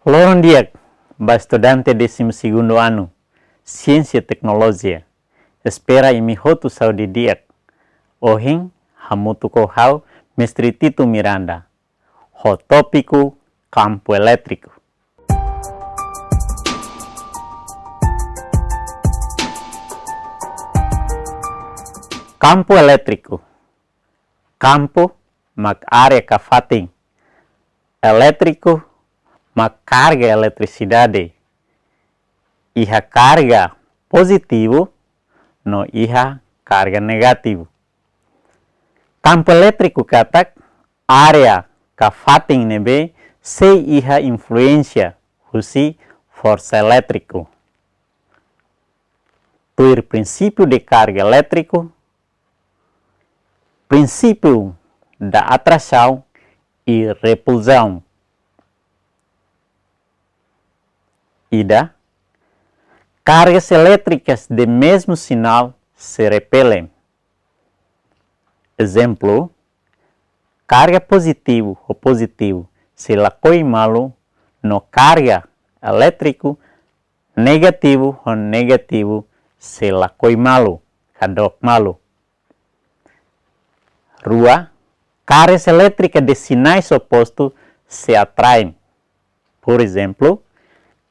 Bom dia, estudante de 12º ano, Ciência e Tecnologia. Espera em Mihoto Saudi dia. Hoje, hamutu kohau Mestre Tito Miranda. O tópico campo elétrico. Campo elétrico. Campo, mak área kafating. Elétrico, mak carga eletricidade. Iha carga positivo, no iha carga negativo. Campo elétrico katak área kafating nebe se iha influência husi força elétrico. Tuir princípio de carga elétrico, princípio da atração e repulsão. Ida, cargas elétricas de mesmo sinal se repelem. Exemplo, carga positivo ou positivo se lakoi malu no carga elétrico negativo ou negativo se lakoi malu, kadok malu. Rua, cargas elétricas de sinais opostos se atraem. Por exemplo,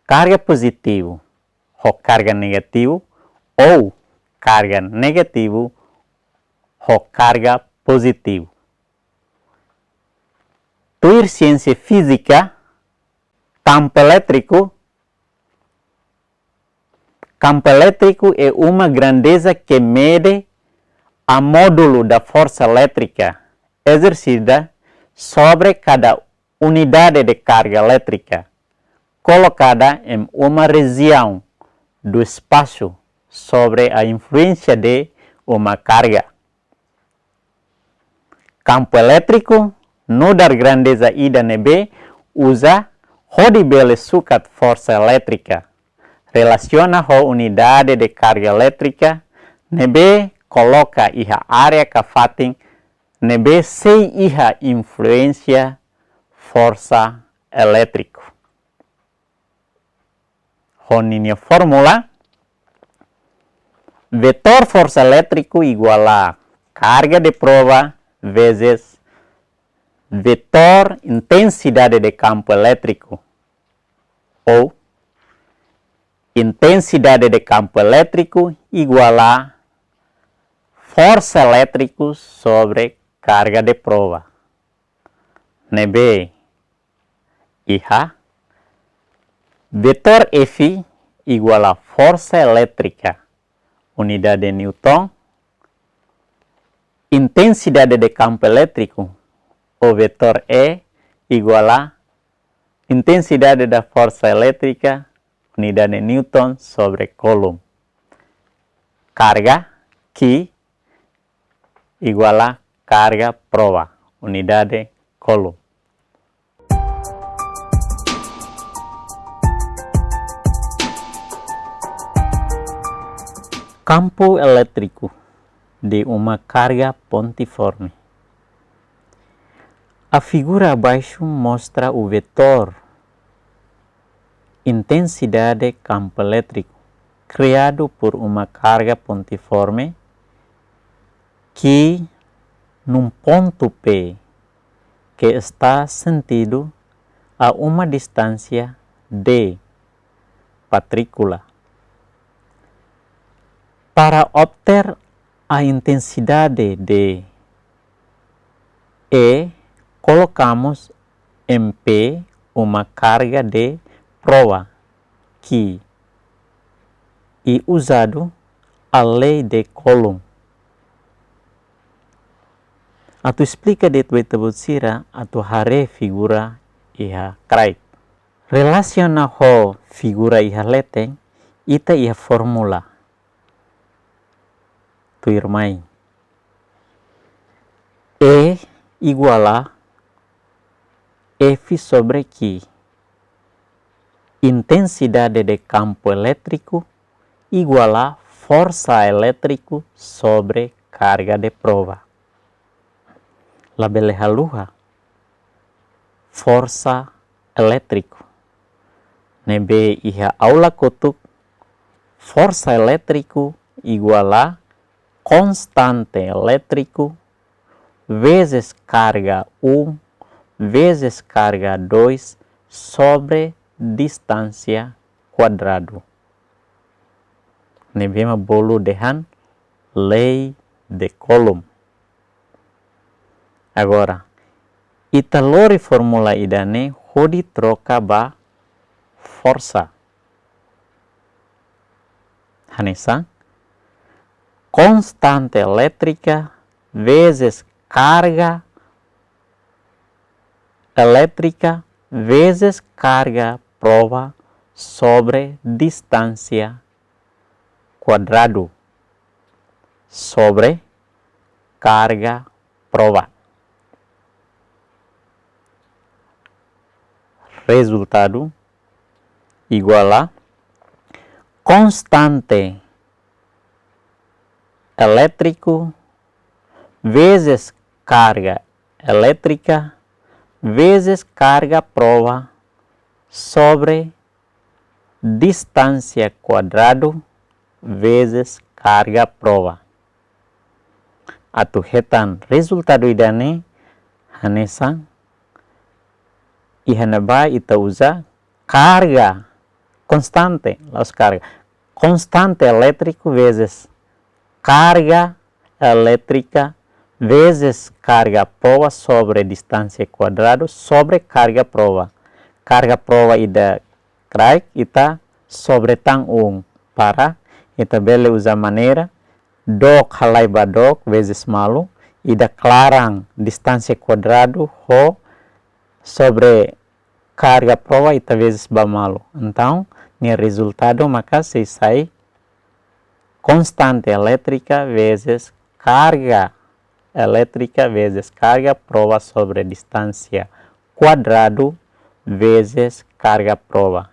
carga positivo ou carga negativo ou carga negativo ou carga positivo. Tuir ciência física, campo elétrico é uma grandeza que mede a módulo da força elétrica exercida sobre cada unidade de carga elétrica, colocada em uma região do espaço sobre a influência de uma carga. Campo elétrico, no dar grandeza ida nebe, usa rodibele sukat força elétrica. Relaciona a unidade de carga elétrica, nebe coloca iha área kafating, nebe se iha influência força elétrico. Honinha fórmula, vetor força elétrico igual a carga de prova vezes vetor intensidade de campo elétrico, ou intensidade de campo elétrico igual a força elétrica sobre carga de prova. Nebe iha vetor F igual a força elétrica, unidade de Newton, intensidade de campo elétrico, o vetor E igual a intensidade da força elétrica, unidade de Newton sobre Coulomb. Carga Q igual a carga prova, unidade Coulomb. Campo elétrico de uma carga pontiforme. A figura abaixo mostra o vetor intensidade campo elétrico criado por uma carga pontiforme que num ponto P que está sentido a uma distância D patrícula. Para obter a intensidade de E, colocamos em P uma carga de prova que é usado a lei de Coulomb. Atu explica de tu etabusira atu hare figura iha krait. Relaciona ho figura iha leteng ita iha formula. Tu irmai. E igual a F sobre Q. Intensidade de campo elétrico igual a força elétrico sobre carga de prova. La beleha luha. Força elétrico. Nebe iha aula kutuk. Força elétrico igual a constante elétrico vezes carga 1 vezes carga 2 sobre distância quadrado. Nebema bolu dehan lei de Coulomb. Agora, italori formula idane hodi troca ba força. Hanesa, constante elétrica vezes carga elétrica vezes carga prova sobre distância quadrado sobre carga prova. Resultado igual a constante elétrico vezes carga elétrica vezes carga prova sobre distância quadrado vezes carga prova. Atu hetan resultado idane hanesa ihanaba ita usa carga constante, constante elétrico vezes carga elétrica vezes carga prova sobre distância quadrado sobre carga prova. Carga prova ida kraik ita sobre tang para ita bele usa maneira dok halai badok vezes malu ida clarang distância quadrado ho sobre carga prova ita vezes bamalu. Então, ni resultado maka se sai constante elétrica vezes carga elétrica vezes carga prova sobre distância quadrado vezes carga prova.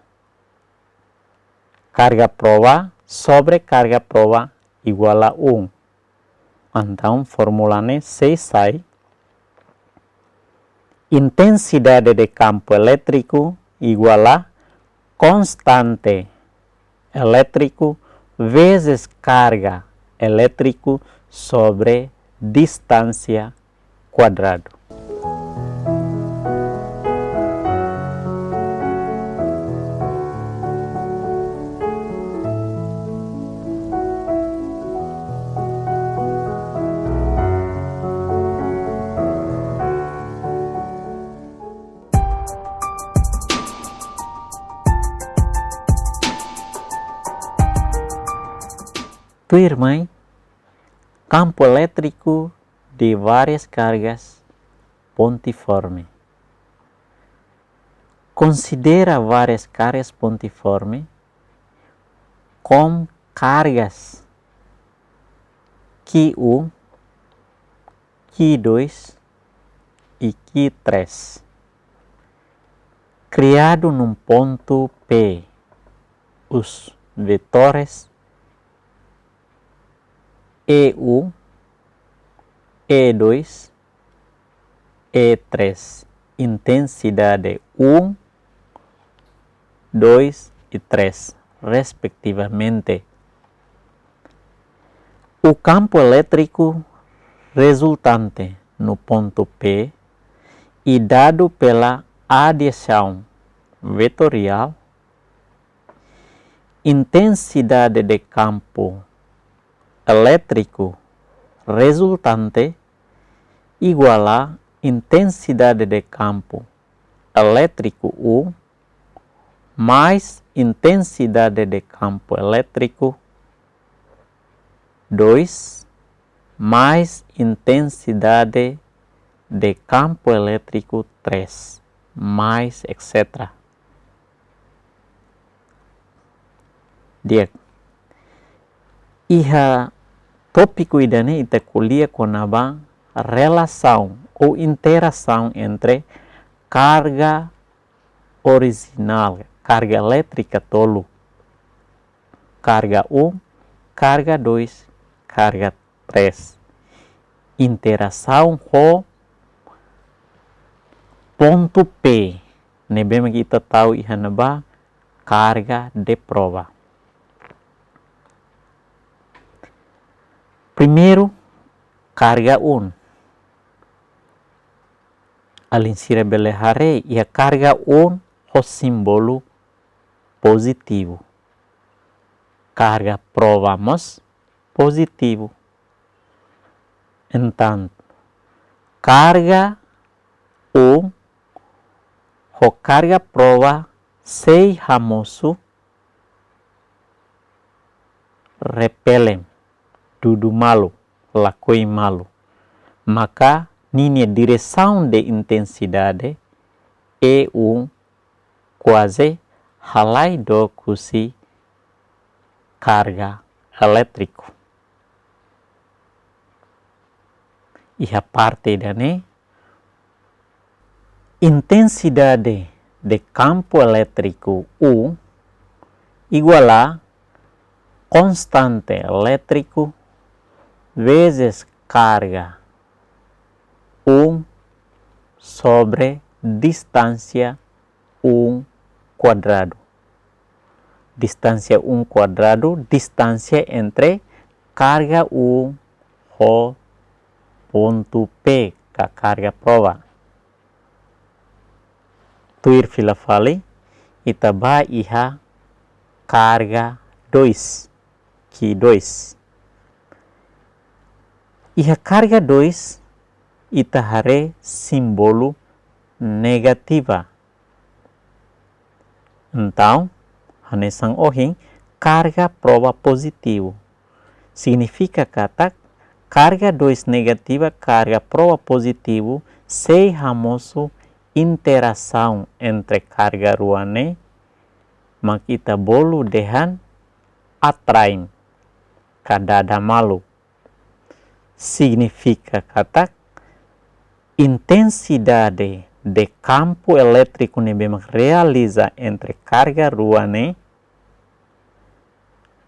Carga prova sobre carga prova igual a 1. Então, formulane se sai intensidade de campo elétrico igual a constante elétrico vezes carga elétrico sobre distância quadrado. Tu irmã, campo elétrico de várias cargas pontiforme. Considera várias cargas pontiforme com cargas Q1, Q2 e Q3. Criado num ponto P, os vetores E1, E2, E3, intensidade 1, 2 e 3, respectivamente. O campo elétrico resultante no ponto P e dado pela adição vetorial, intensidade de campo elétrico resultante igual a intensidade de campo elétrico U mais intensidade de campo elétrico 2 mais intensidade de campo elétrico 3 mais etc. Dia iha tópico idane ita kuliah konaba relação ou interação entre carga original, carga elétrica tolo, carga 1, carga 2, carga 3. Interação com ponto P. Nebem kita tahu ihanaba carga de prova. Primeiro, carga 1. Alinsira belehare ia carga 1 o símbolo positivo. Carga provamos positivo. Então, carga 1 o carga prova sei hamosu repelem tudo malo, lakoi malo. Maka, nini direção de intensidade é quase halai do kusi carga elétrico. E a parte dane intensidade de campo elétrico U igual a constante elétrico vezes carga 1 sobre distância 1 quadrado. Distância 1 quadrado, distância entre carga 1 e ponto P, que carga prova. Tuir fila fali, itaba iha carga 2, que 2. Iha carga 2, itahare símbolo negativa. Então, hanesang ohing carga prova positivo. Significa kata carga 2 negativa, carga prova positivo, sei hamosu interação entre carga ruane, makita bolu dehan atraim kadada malu. Significa kata intensidade de campo elétrico ne memang realiza entre carga ruane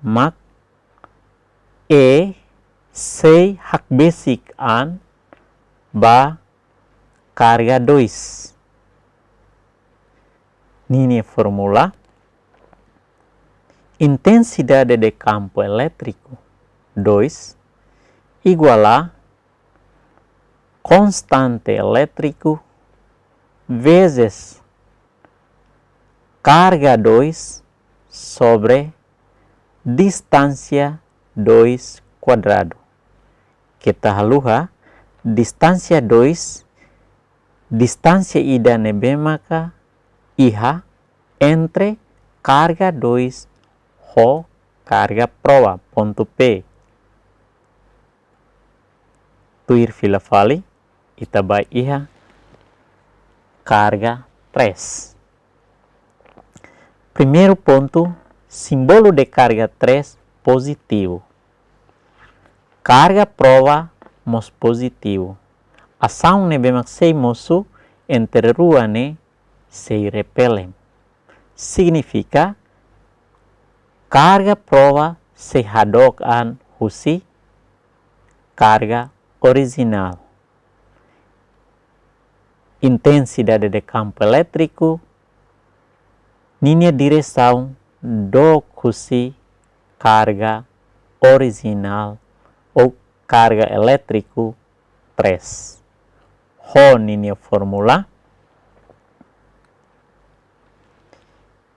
mak sei hak basic an ba carga 2. Nini formula intensidade de campo elétrico 2 igual a constante elétrico vezes carga 2 sobre distância 2 quadrado. Kita haluha distância 2, distância ida nebe maka iha entre carga 2 e carga prova, ponto P. Tuir fila fali, itaba iha carga 3. Primeiro ponto, símbolo de carga 3 positivo. Carga prova mos positivo. Ação ne bemak sei mosu entre rua ne sei repelem. Significa carga prova se hadok an husi carga original. Intensidade de campo elétrico, linha direção do husi carga original ou carga elétrico 3. Ho nini formula.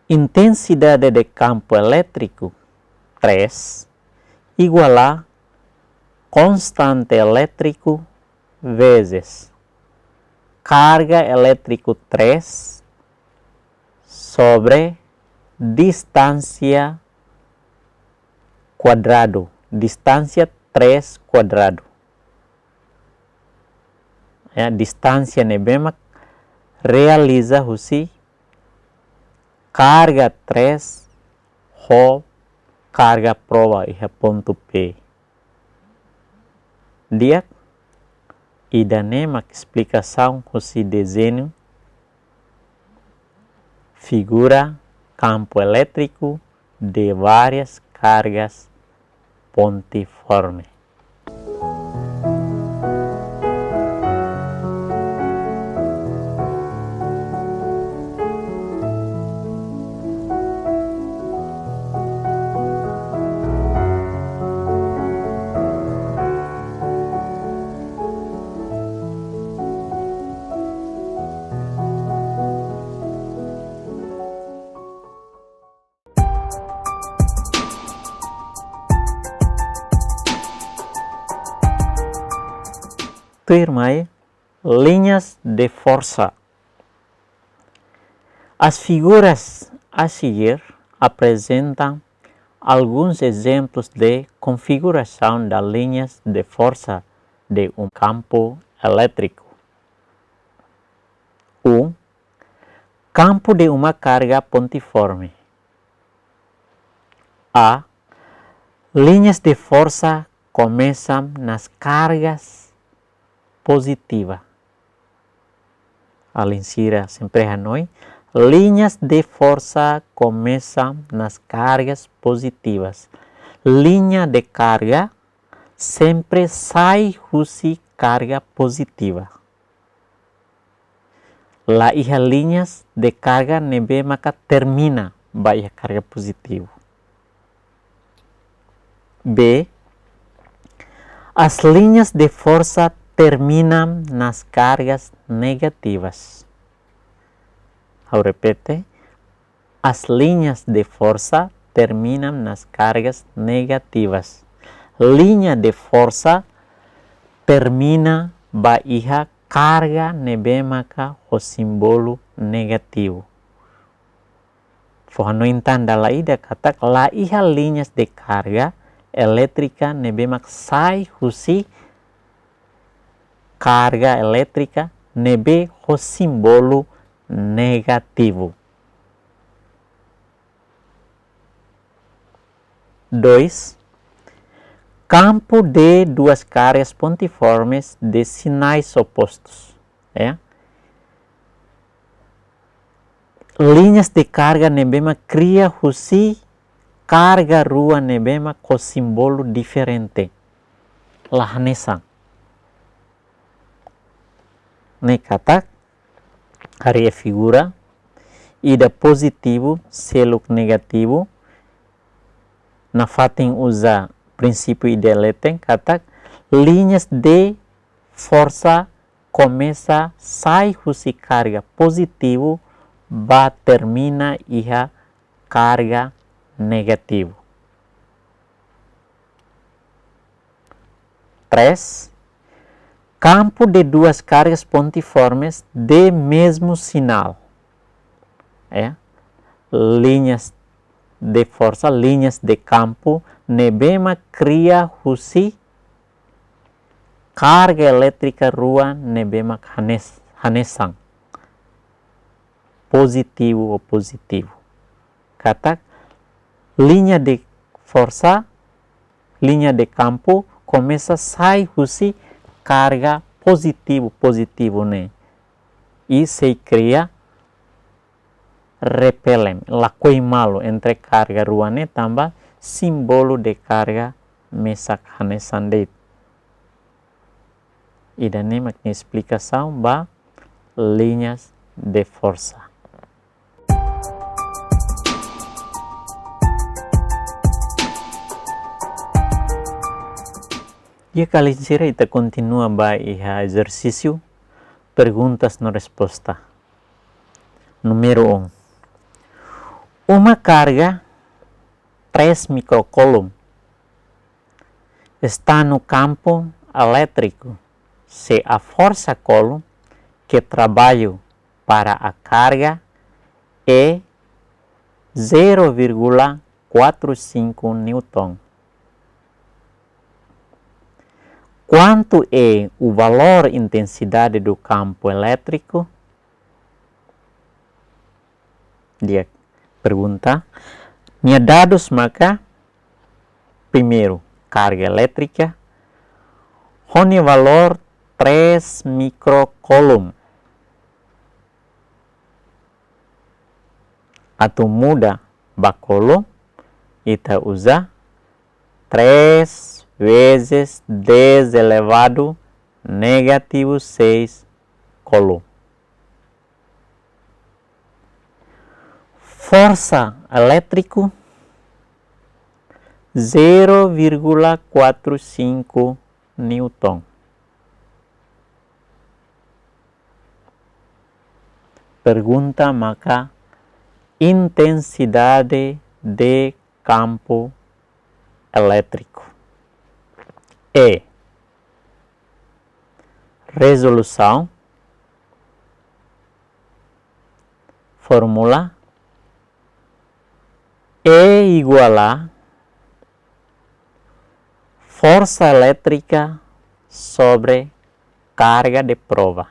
Intensidade de campo elétrico 3 igual a constante elétrico vezes carga elétrico 3 sobre distância quadrado. Distância 3 quadrado. Ya, distância nebema realiza husi carga 3 ho carga prova iha ponto P. Dia ida nemak explicação husi desenho figura campo elétrico de várias cargas pontiforme. Termai linhas de força. As figuras a seguir apresentam alguns exemplos de configuração das linhas de força de um campo elétrico. 1. Campo de uma carga pontiforme. A. Linhas de força começam nas cargas positiva. Alinsira sempre Hanoi, linhas de força começam nas cargas positivas. Linha de carga sempre sai husi carga positiva. Lá iha linhas de carga nebe maka termina by carga positivo. B. As linhas de força terminam nas cargas negativas. Eu repete, as linhas de força terminam nas cargas negativas. Linha de força termina ba iha carga nebemaka o simbolo negativo. Fohano intanda la ida kata la iha linhas de carga elétrica nebemak sai husi carga elétrica nebe o simbolo negativo. 2. Campo de duas cargas pontiformes de sinais opostos. Linhas de carga nebema cria husi carga rua nebema com simbolo diferente. Lahanesan. Nekatak hari figura ida positivo seluk negativo na fatin usa princípio idealeten katak linhas de força começa sai husi carga positivo ba termina iha carga negativo. 3. Campo de duas cargas pontiformes de mesmo sinal. Linhas de força, linhas de campo, nebema cria husi carga elétrica rua nebema hanesan. Positivo ou positivo. Kata linha de força, linha de campo, começa sai husi carga positivo né? E se cria repelem, lakoi malo entre carga ruane tambah simbolo de carga mesak hanesan deit. Ida nemak explicação ba linhas de força. E a kali ita continua ba iha exercício perguntas na resposta. Número 1. Uma carga 3 microcoulomb está no campo elétrico se a força Coulomb que trabalha para a carga é 0,45 Newton. Quanto é o valor intensidade do campo elétrico? Dia pergunta. Minha dados maka primeiro carga elétrica com valor 3 microcoulomb. Atau muda bacoulomb, kita usa 3 vezes 10 elevado negativo 6 coulomb. Força elétrica 0,45 Newton. Pergunta maka intensidade de campo elétrico é resolução, fórmula é igual a força elétrica sobre carga de prova.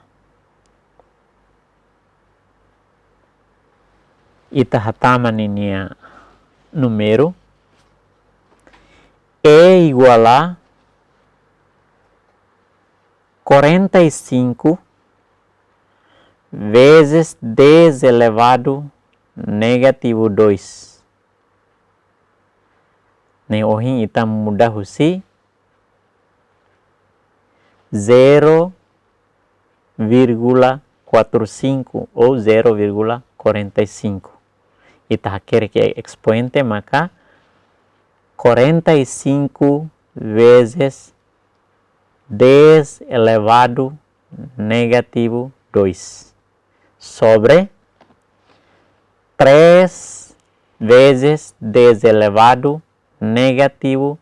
Ita hatama ninia número é igual a 45 vezes 10 elevado negativo 2. Ne ohin ita mudah husi 0,45 ou 0,45. Ita quer que expoente maka 45 vezes 10 elevado negativo 2 sobre 3 vezes 10 elevado negativo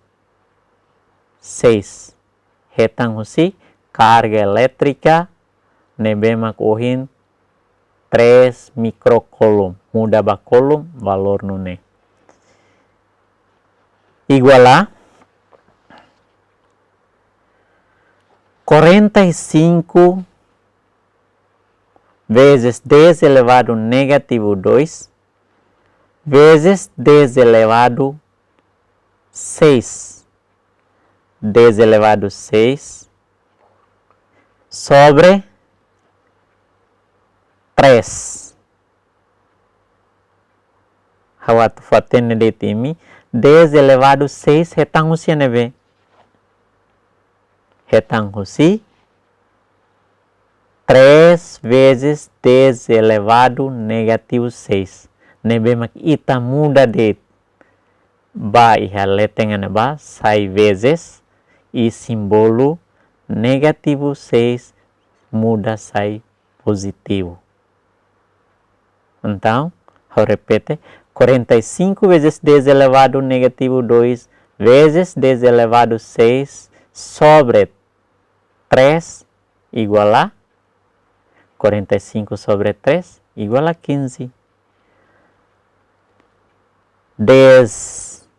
6. Hetang husi carga elétrica nebemak ohin 3 microcoulomb. Muda bacoulomb valor nune. Igual a 45 vezes 10 elevado negativo 2 vezes 10 elevado 6. 10 elevado 6 sobre 3. Hawat faten de timi 10 elevado 6 hetang husi nebe. Hetang husi 3 vezes 10 elevado negativo 6. Nebe mak ita muda de ba iha letengan ba 6 vezes e simbolo negativo 6 muda sai positivo. Então, eu repete, 45 vezes 10 elevado negativo 2 vezes 10 elevado 6 sobre 3 igual a 45 sobre 3 igual a 15. 10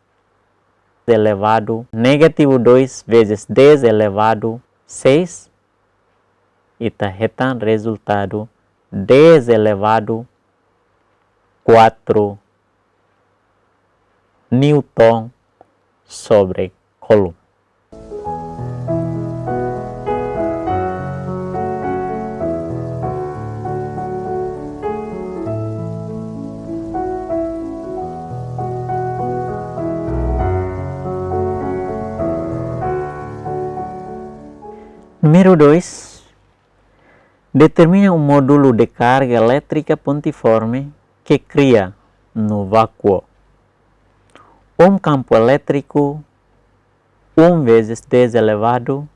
elevado negativo 2 vezes 10 elevado 6 ita hetan resultado 10 elevado 4 Newton sobre Coulomb. Número 2. Determina um módulo de carga elétrica pontiforme que cria no vácuo campo elétrico 1 vezes 10 elevado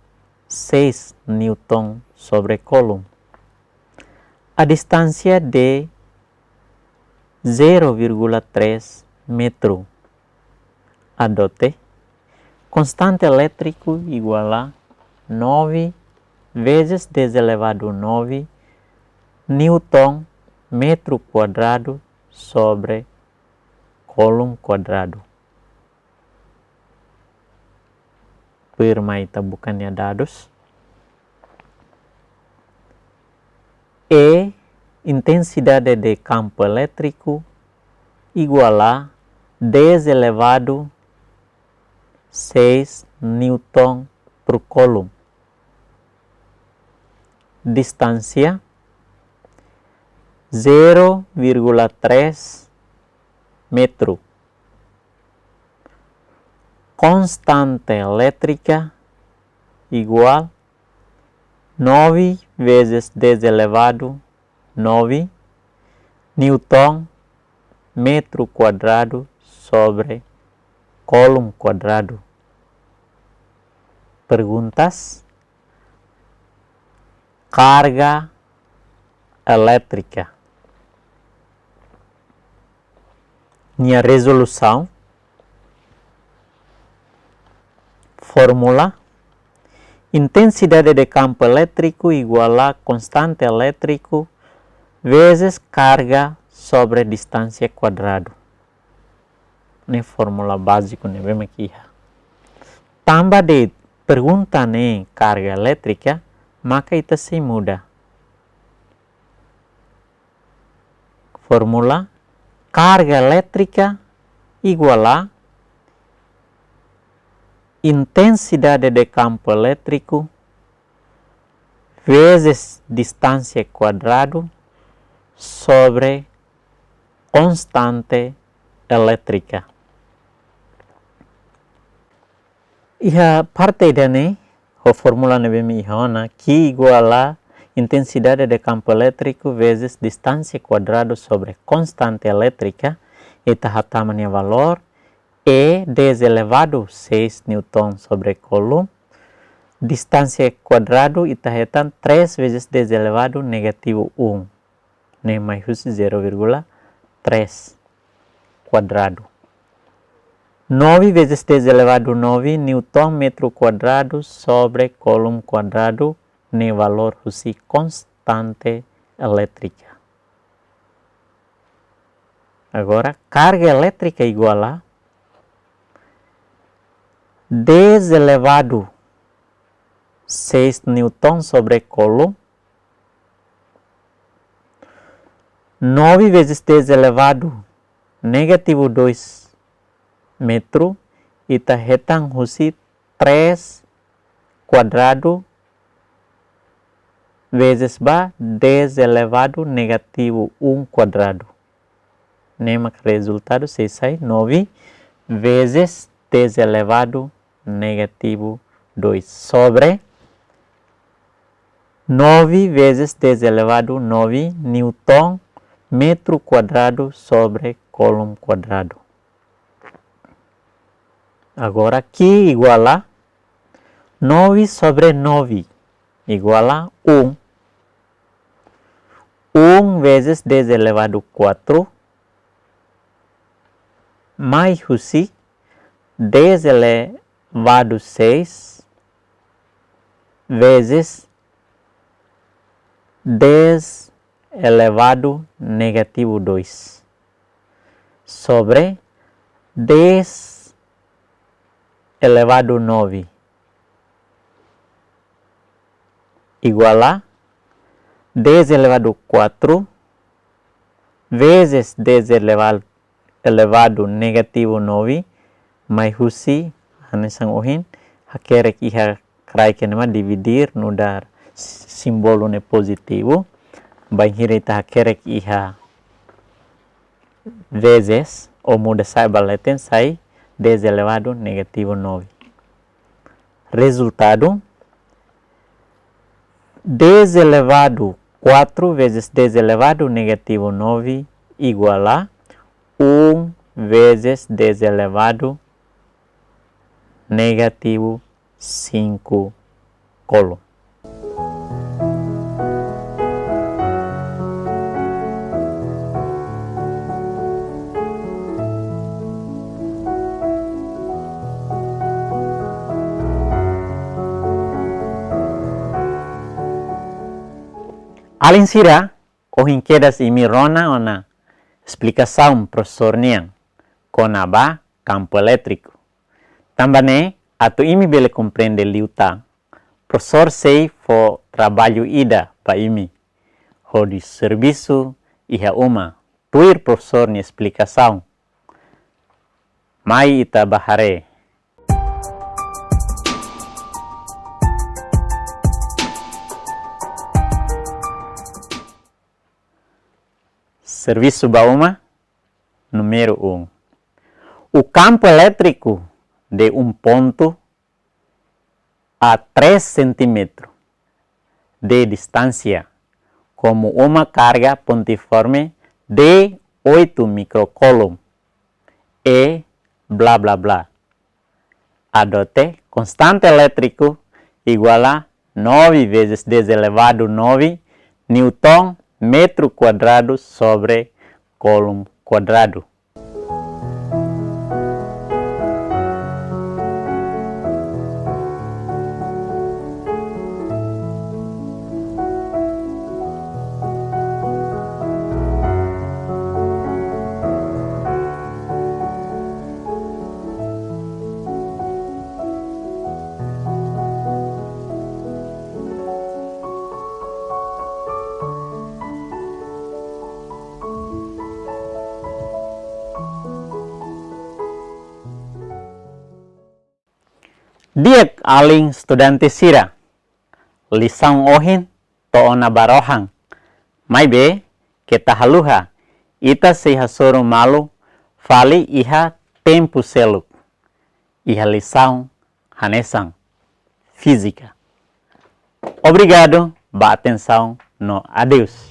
6 Newton sobre Coulomb. a distância de 0,3 metro. Adote constante elétrico igual a 9 vezes 10 elevado 9 Newton metro quadrado sobre Coulomb quadrado. Permaita bukannya dados. E intensidade de campo elétrico igual a 10 elevado 6 Newton por Coulomb. Distância 0,3 metro. Constante elétrica igual 9 vezes 10 elevado 9 Newton metro quadrado sobre Coulomb quadrado. Perguntas. Carga elétrica. Minha resolução. Fórmula. Intensidade de campo elétrico igual a constante elétrico vezes carga sobre distância quadrado. Ini fórmula básica nih bem aqui. Tambah de pergunta nih carga elétrica, maka itu se muda. Fórmula carga elétrica igual a intensidade de campo elétrico vezes distância quadrado sobre constante elétrica. Iha parte dane a fórmula nebemi ihona que igual a intensidade de campo elétrico vezes distância quadrado sobre constante elétrica. Eta hatamanya valor E 10 elevado 6 Newton sobre Coulomb. Distância quadrado ita hetan 3 vezes 10 elevado negativo 1. Ne mais 0,3 quadrado. 9 vezes 10 elevado 9 Newton metro quadrado sobre Coulomb quadrado. Ne valor husi constante elétrica. Agora, carga elétrica igual a 10 elevado 6 Newton sobre Coulomb. 9 vezes 10 elevado negativo 2 metro. Ita hetang husi 3 quadrado vezes 10 elevado negativo 1 quadrado. Nema resultado se sai 9 vezes 10 elevado negativo 2 sobre 9 vezes 10 elevado 9 Newton metro quadrado sobre Coulomb quadrado. Agora aqui igual a 9 sobre 9 igual a 1. 1 vezes 10 elevado 4 mais husi 10 elevado 6 vezes 10 elevado negativo 2 sobre 10 elevado 9 igual a 10 elevado 4 vezes 10 elevado negativo 9 mais husi hanesang ohin hakerek iha krai kenema dividir nudar simbolo ne positivo banhire ita hakerek iha vezes ou muda sai baleten sai 10 elevado negativo 9. Resultado 10 elevado 4 vezes 10 elevado negativo 9 igual a 1 vezes 10 elevado negativo 5 Coulomb. Além sira, ohin quedas imi rona ona explicação professor niang konaba campo elétrico. Também atu imi bele compreende liuta. Professor sei fo trabalho ida pa imi. Ho di serviço iha uma. Tuir professor ni explicação. Mai ita bahare. Serviço Bauma, número 1. O campo elétrico de um ponto a 3 centímetros de distância, como uma carga pontiforme de 8 microcoulomb e blá blá blá. Adote constante elétrico igual a 9 vezes 10 elevado 9 Newton metro quadrado sobre coulomb quadrado. Diek aling estudante sira, lição ohin to ona barohang, mai be kita haluha, ita se hasoro malu, fali iha tempo seluk, iha lição hanesang, física. Obrigado, ba atenção no adeus.